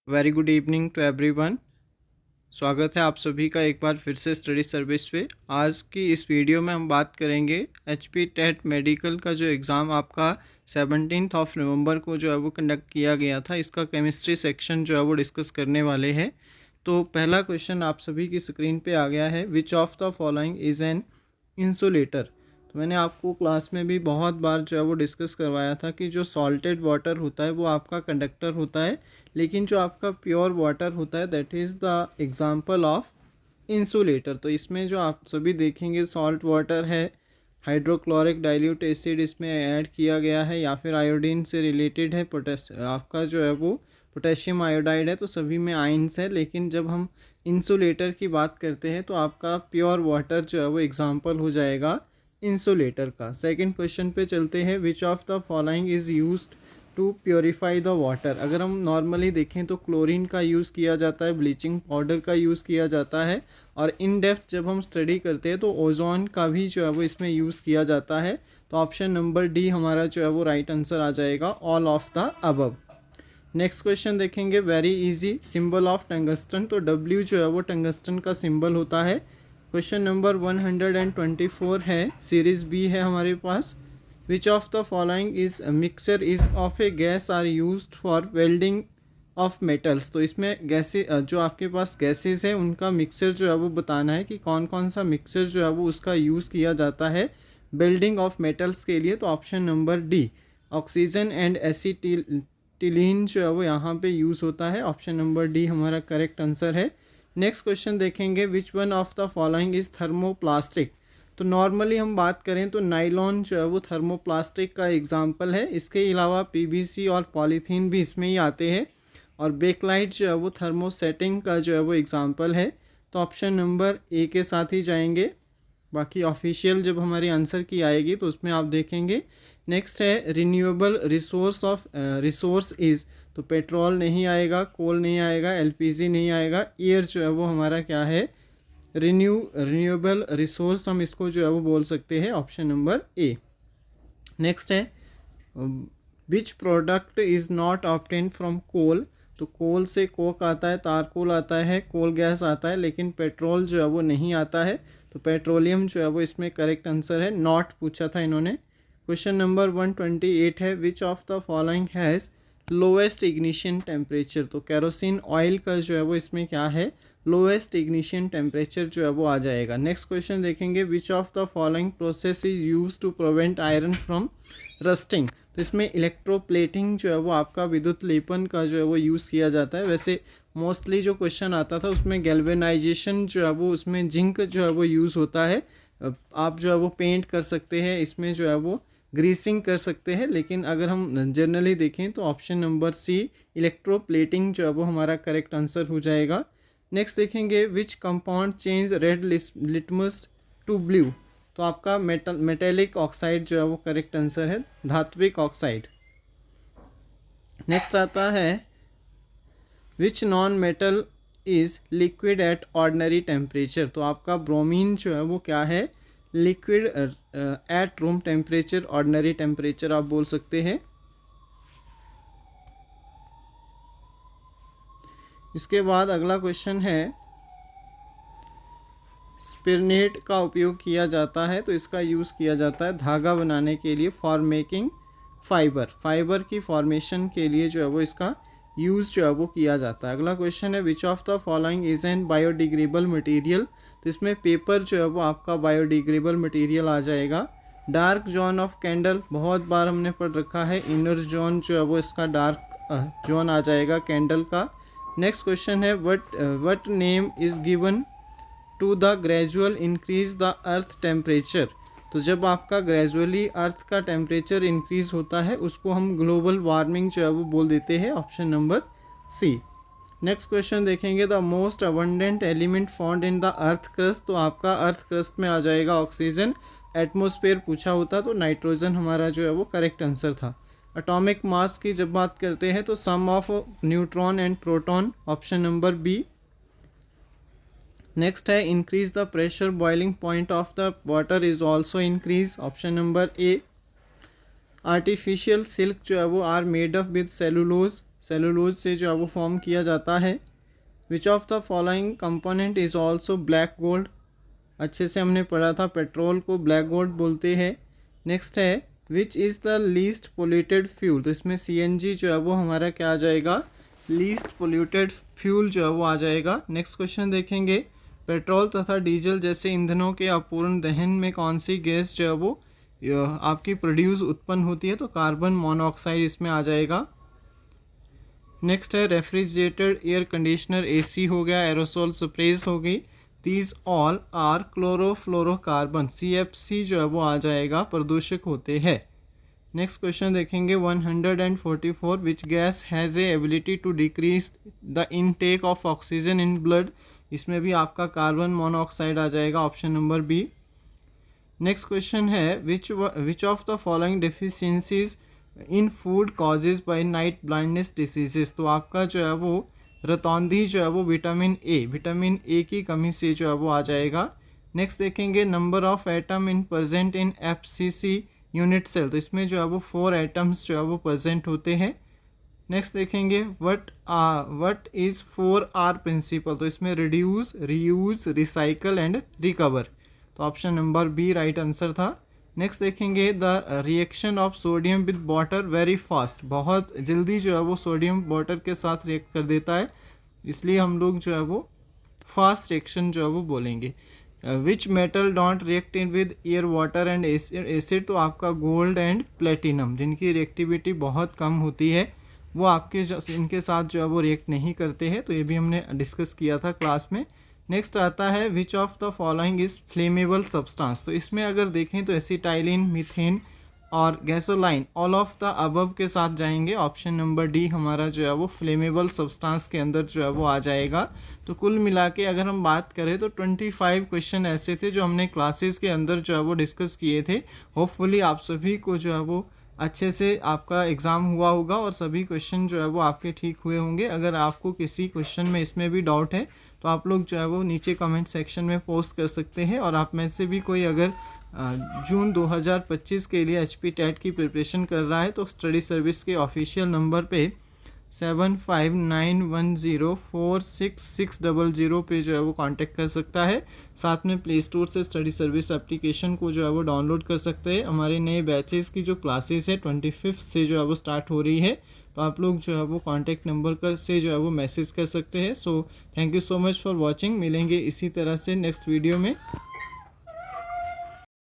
Very good evening to everyone. स्वागत है आप सभी का एक बार फिर से स्टडी सर्विस पे। आज की इस वीडियो में हम बात करेंगे एचपी टेट मेडिकल का जो एग्ज़ाम आपका 17 नवंबर को जो है वो कंडक्ट किया गया था, इसका केमिस्ट्री सेक्शन जो है वो डिस्कस करने वाले हैं। तो पहला क्वेश्चन आप सभी की स्क्रीन पे आ गया है, which of the following is an insulator. तो मैंने आपको क्लास में भी बहुत बार जो है वो डिस्कस करवाया था कि जो सॉल्टेड वाटर होता है वो आपका कंडक्टर होता है, लेकिन जो आपका प्योर वाटर होता है that is the example of insulator. तो इसमें जो आप सभी देखेंगे सॉल्ट वाटर है, हाइड्रोक्लोरिक डाइल्यूट एसिड इसमें ऐड किया गया है या फिर आयोडीन से रिलेटेड है, आपका जो है वो पोटेशियम आयोडाइड है, तो सभी में आयंस है। लेकिन जब हम इंसुलेटर की बात करते हैं तो आपका प्योर वाटर जो है वो एग्जाम्पल हो जाएगा इंसुलेटर का। सेकंड क्वेश्चन पे चलते हैं, which of the following is used to purify the water. अगर हम नॉर्मली देखें तो क्लोरीन का यूज़ किया जाता है, ब्लीचिंग पाउडर का यूज़ किया जाता है, और इन डेप्थ जब हम स्टडी करते हैं तो ओजोन का भी जो है वो इसमें यूज़ किया जाता है। तो ऑप्शन नंबर डी हमारा जो है वो राइट आंसर आ जाएगा, all of the above. Next question देखेंगे, very easy, symbol of tungsten. तो डब्ल्यू जो है वो टंगस्टन का सिंबल होता है। क्वेश्चन नंबर 124 है, सीरीज बी है हमारे पास। Which of the following is mixture is of a gas are used for welding of metals. तो इसमें गैसेज जो आपके पास गैसेज है उनका मिक्सचर जो है वो बताना है कि कौन कौन सा मिक्सचर जो है वो उसका यूज़ किया जाता है बिल्डिंग ऑफ मेटल्स के लिए। तो option number D, oxygen and acetylene जो है वो यहाँ पे यूज़ होता है। ऑप्शन नंबर डी हमारा करेक्ट आंसर है। नेक्स्ट क्वेश्चन देखेंगे, which one of the following is thermoplastic. तो नॉर्मली हम बात करें तो नाइलॉन जो है वो थर्मोप्लास्टिक का एग्जाम्पल है। इसके अलावा पीवीसी और पॉलीथीन भी इसमें ही आते हैं, और बेकलाइट जो है वो थर्मोसेटिंग का जो है वो एग्जाम्पल है। तो ऑप्शन नंबर ए के साथ ही जाएंगे। बाकी ऑफिशियल जब हमारी आंसर की आएगी तो उसमें आप देखेंगे। नेक्स्ट है, रिन्यूएबल रिसोर्स इज़। तो पेट्रोल नहीं आएगा, कोल नहीं आएगा, एलपीजी नहीं आएगा, एयर जो है वो हमारा क्या है, रिन्यूएबल रिसोर्स हम इसको जो है वो बोल सकते हैं। Option number A. नेक्स्ट है, which product is not obtain from coal. तो कोल से कोक आता है, तारकोल आता है, कोल गैस आता है, लेकिन पेट्रोल जो है वो नहीं आता है। तो पेट्रोलियम जो है वो इसमें करेक्ट आंसर है, नॉट पूछा था इन्होंने। क्वेश्चन नंबर 128 है, which of the following has lowest ignition temperature. तो कैरोसिन ऑयल का जो है वो इसमें क्या है, लोएस्ट इग्निशन टेम्परेचर जो है वो आ जाएगा। नेक्स्ट क्वेश्चन देखेंगे, which of the following process is use to prevent iron from rusting. तो इसमें इलेक्ट्रोप्लेटिंग जो है वो आपका विद्युत लेपन का जो है वो यूज़ किया जाता है। वैसे मोस्टली जो क्वेश्चन आता था उसमें गैल्वेनाइजेशन जो है वो उसमें जिंक जो है वो यूज़ होता है। आप जो है वो पेंट कर सकते हैं, इसमें जो है वो ग्रीसिंग कर सकते हैं, लेकिन अगर हम जनरली देखें तो ऑप्शन नंबर सी, इलेक्ट्रोप्लेटिंग जो है वो हमारा करेक्ट आंसर हो जाएगा। नेक्स्ट देखेंगे, which compound change red litmus to blue. तो आपका मेटेलिक ऑक्साइड जो है वो करेक्ट आंसर है, धात्विक ऑक्साइड। नेक्स्ट आता है, which non metal is liquid at ordinary temperature. तो आपका ब्रोमीन जो है वो क्या है, liquid at room temperature, ordinary temperature आप बोल सकते हैं। इसके बाद अगला क्वेश्चन है, स्पिरनेट का उपयोग किया जाता है। तो इसका यूज़ किया जाता है धागा बनाने के लिए, फॉर मेकिंग फाइबर की फॉर्मेशन के लिए जो है वो इसका यूज़ जो है वो किया जाता है। अगला क्वेश्चन है, which of the following is an biodegradable material. तो इसमें पेपर जो है वो आपका बायोडिग्रेडेबल मटेरियल आ जाएगा। डार्क जोन ऑफ कैंडल बहुत बार हमने पढ़ रखा है, इनर जोन जो है वो इसका डार्क जोन आ जाएगा कैंडल का। नेक्स्ट क्वेश्चन है, what name is given to the gradual increase the earth temperature. तो जब आपका ग्रेजुअली अर्थ का टेम्परेचर इंक्रीज होता है उसको हम ग्लोबल वार्मिंग जो है वो बोल देते हैं। Option number C. Next question देखेंगे, the most abundant element found in the earth crust. तो आपका अर्थ क्रस्ट में आ जाएगा ऑक्सीजन। एटमॉस्फेयर पूछा होता तो नाइट्रोजन हमारा जो है वो करेक्ट आंसर था। एटॉमिक मास की जब बात करते हैं तो sum of neutron and proton, option number B. Next है, increase the pressure boiling point of the water is also increase, option number A. Artificial silk जो है वो are made up with cellulose, cellulose से जो है वो form किया जाता है। Which of the following component is also black gold, अच्छे से हमने पढ़ा था, पेट्रोल को ब्लैक गोल्ड बोलते हैं। नेक्स्ट है which is the least polluted fuel, तो इसमें CNG जो है वो हमारा क्या आ जाएगा, लीस्ट पोल्यूटेड फ्यूल जो है वो आ जाएगा। नेक्स्ट क्वेश्चन देखेंगे, पेट्रोल तथा डीजल जैसे ईंधनों के अपूर्ण दहन में कौन सी गैस जो है वो आपकी प्रोड्यूस उत्पन्न होती है, तो कार्बन मोनोऑक्साइड इसमें आ जाएगा। नेक्स्ट है रेफ्रिजरेटर, एयर कंडीशनर, AC हो गया, एरोसोल स्प्रेज हो गई, these all are chlorofluorocarbon, CFC जो है वो आ जाएगा, प्रदूषक होते हैं। नेक्स्ट क्वेश्चन देखेंगे 144, which gas has a ability to decrease the intake of oxygen in blood, इसमें भी आपका कार्बन मोनोऑक्साइड आ जाएगा, option number B. Next question है which of the following deficiencies in food causes by night blindness diseases, तो आपका जो है वो रतौंधी जो है वो विटामिन ए की कमी से जो है वो आ जाएगा। नेक्स्ट देखेंगे number of atom in present in FCC unit cell, तो इसमें जो है वो 4 एटम्स जो है वो प्रेजेंट होते हैं। नेक्स्ट देखेंगे व्हाट इज़ 4R प्रिंसिपल, तो इसमें reduce, reuse, recycle and recover, तो option number B right answer था। नेक्स्ट देखेंगे the reaction of sodium with water very fast, बहुत जल्दी जो है वो सोडियम वाटर के साथ रिएक्ट कर देता है, इसलिए हम लोग जो है वो फास्ट रिएक्शन जो है वो बोलेंगे। Which metal don't react in with air water and acid, तो आपका गोल्ड एंड प्लेटिनम, जिनकी रिएक्टिविटी बहुत कम होती है, वो आपके इनके साथ जो है वो रिएक्ट नहीं करते हैं, तो ये भी हमने डिस्कस किया था क्लास में। नेक्स्ट आता है which of the following is flammable substance, तो इसमें अगर देखें तो एसिटाइलिन, मीथेन और gasoline all of the above के साथ जाएंगे, ऑप्शन नंबर डी हमारा जो है वो फ्लेमेबल सब्सटेंस के अंदर जो है वो आ जाएगा। तो कुल मिला के अगर हम बात करें तो 25 क्वेश्चन ऐसे थे जो हमने क्लासेस के अंदर जो है वो डिस्कस किए थे। होपफुली आप सभी को जो है वो अच्छे से आपका एग्ज़ाम हुआ होगा और सभी क्वेश्चन जो है वो आपके ठीक हुए होंगे। अगर आपको किसी क्वेश्चन में इसमें भी डाउट है तो आप लोग जो है वो नीचे कमेंट सेक्शन में पोस्ट कर सकते हैं, और आप में से भी कोई अगर जून 2025 के लिए HP टेट की प्रिपरेशन कर रहा है तो स्टडी सर्विस के ऑफिशियल नंबर पे 7591046600 पे जो है वो कांटेक्ट कर सकता है। साथ में प्ले स्टोर से स्टडी सर्विस एप्लीकेशन को जो है वो डाउनलोड कर सकते हैं। हमारे नए बैचेस की जो क्लासेस है 25 से जो है वो स्टार्ट हो रही है, तो आप लोग जो है वो कांटेक्ट नंबर से जो है वो मैसेज कर सकते हैं। So thank you so much for watching, मिलेंगे इसी तरह से नेक्स्ट वीडियो में।